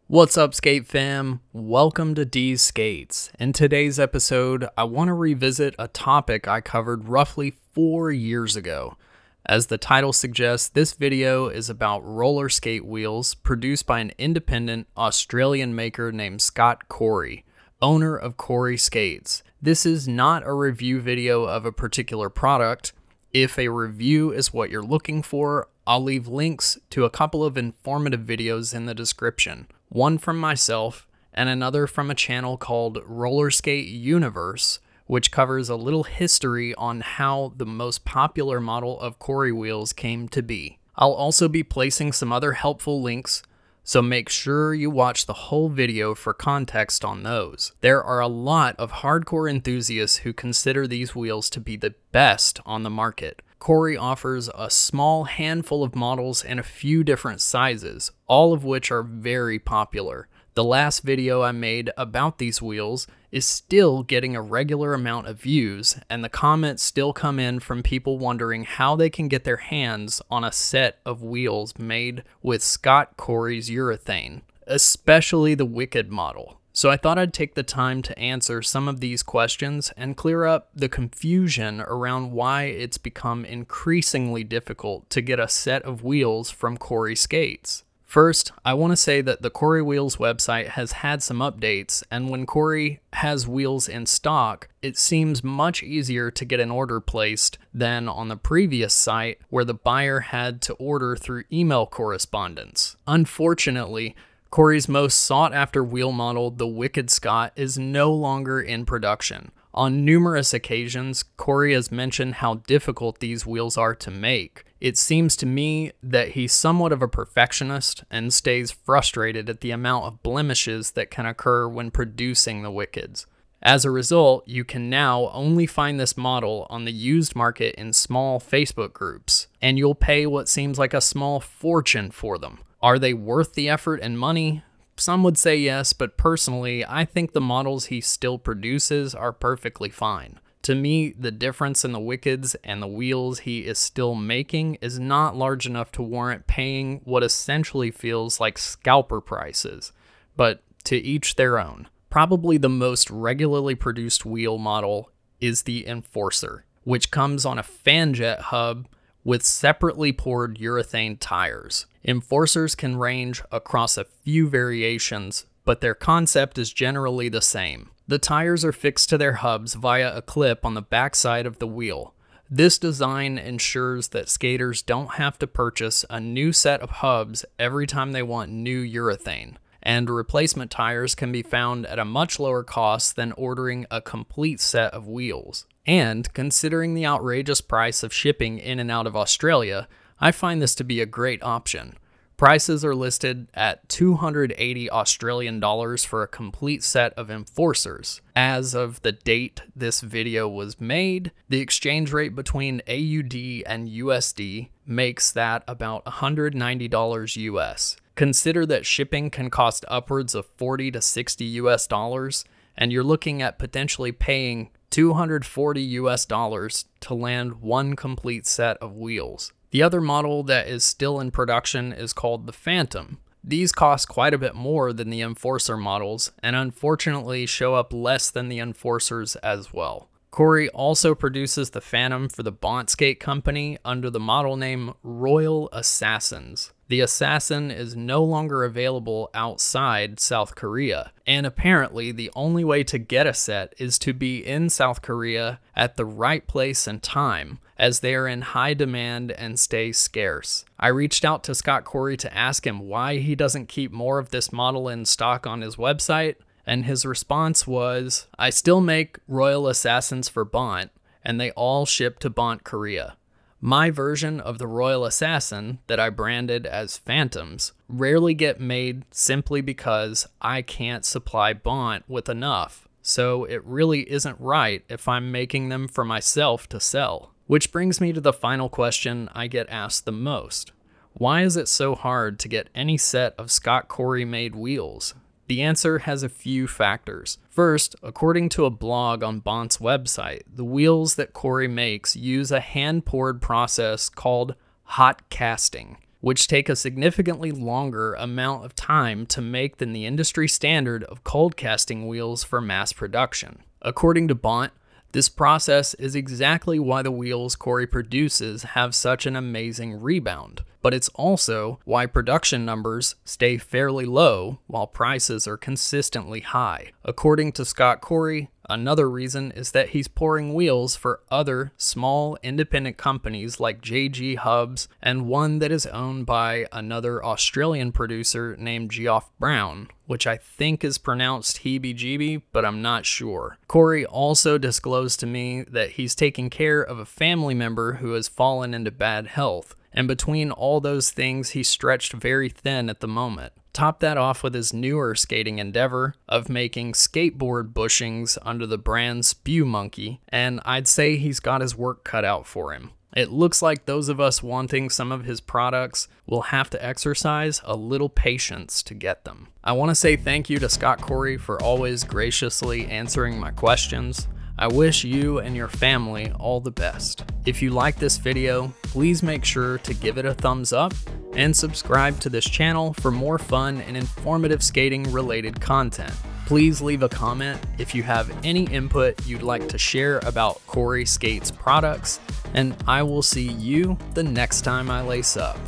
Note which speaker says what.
Speaker 1: What's up, skate fam? Welcome to D's Skates. In today's episode, I want to revisit a topic I covered roughly 4 years ago. As the title suggests, this video is about roller skate wheels produced by an independent Australian maker named Scott Corey, owner of Corey Skates. This is not a review video of a particular product. If a review is what you're looking for, I'll leave links to a couple of informative videos in the description. One from myself and another from a channel called Roller Skate Universe, which covers a little history on how the most popular model of Corey wheels came to be. I'll also be placing some other helpful links, so make sure you watch the whole video for context on those. There are a lot of hardcore enthusiasts who consider these wheels to be the best on the market. Corey offers a small handful of models in a few different sizes, all of which are very popular. The last video I made about these wheels is still getting a regular amount of views, and the comments still come in from people wondering how they can get their hands on a set of wheels made with Scott Corey's urethane, especially the Wicked model. So I thought I'd take the time to answer some of these questions and clear up the confusion around why it's become increasingly difficult to get a set of wheels from Corey Skates. First, I want to say that the Corey Wheels website has had some updates, and when Corey has wheels in stock, it seems much easier to get an order placed than on the previous site where the buyer had to order through email correspondence. Unfortunately, Corey's most sought-after wheel model, the Wicked Scott, is no longer in production. On numerous occasions, Corey has mentioned how difficult these wheels are to make. It seems to me that he's somewhat of a perfectionist and stays frustrated at the amount of blemishes that can occur when producing the Wickeds. As a result, you can now only find this model on the used market in small Facebook groups, and you'll pay what seems like a small fortune for them. Are they worth the effort and money? Some would say yes, but personally, I think the models he still produces are perfectly fine. To me, the difference in the Wickeds and the wheels he is still making is not large enough to warrant paying what essentially feels like scalper prices, but to each their own. Probably the most regularly produced wheel model is the Enforcer, which comes on a fanjet hub with separately poured urethane tires. Enforcers can range across a few variations, but their concept is generally the same. The tires are fixed to their hubs via a clip on the backside of the wheel. This design ensures that skaters don't have to purchase a new set of hubs every time they want new urethane, and replacement tires can be found at a much lower cost than ordering a complete set of wheels. And considering the outrageous price of shipping in and out of Australia, I find this to be a great option. Prices are listed at 280 Australian dollars for a complete set of Enforcers. As of the date this video was made, the exchange rate between AUD and USD makes that about $190 US. Consider that shipping can cost upwards of 40 to 60 US dollars, and you're looking at potentially paying 240 US dollars to land one complete set of wheels. The other model that is still in production is called the Phantom. These cost quite a bit more than the Enforcer models, and unfortunately show up less than the Enforcers as well. Corey also produces the Phantom for the Bont skate company under the model name Royal Assassins. The Assassin is no longer available outside South Korea, and apparently the only way to get a set is to be in South Korea at the right place and time, as they are in high demand and stay scarce. I reached out to Scott Corey to ask him why he doesn't keep more of this model in stock on his website, and his response was, "I still make Royal Assassins for Bont, and they all ship to Bont, Korea. My version of the Royal Assassin that I branded as Phantoms rarely get made simply because I can't supply Bont with enough, so it really isn't right if I'm making them for myself to sell." Which brings me to the final question I get asked the most. Why is it so hard to get any set of Scott Corey made wheels? The answer has a few factors. First, according to a blog on Bont's website, the wheels that Corey makes use a hand-poured process called hot casting. which take a significantly longer amount of time to make than the industry standard of cold casting wheels for mass production. According to Bont, this process is exactly why the wheels Corey produces have such an amazing rebound, but it's also why production numbers stay fairly low while prices are consistently high. According to Scott Corey, another reason is that he's pouring wheels for other small independent companies like JG Hubs and one that is owned by another Australian producer named Geoff Brown, which I think is pronounced HebeGB, but I'm not sure. Corey also disclosed to me that he's taking care of a family member who has fallen into bad health, and between all those things, he's stretched very thin at the moment. Top that off with his newer skating endeavor of making skateboard bushings under the brand Spew Monkey, and I'd say he's got his work cut out for him. It looks like those of us wanting some of his products will have to exercise a little patience to get them. I want to say thank you to Scott Corey for always graciously answering my questions. I wish you and your family all the best. If you like this video, please make sure to give it a thumbs up and subscribe to this channel for more fun and informative skating related content. Please leave a comment if you have any input you'd like to share about Corey Skates products, and I will see you the next time I lace up.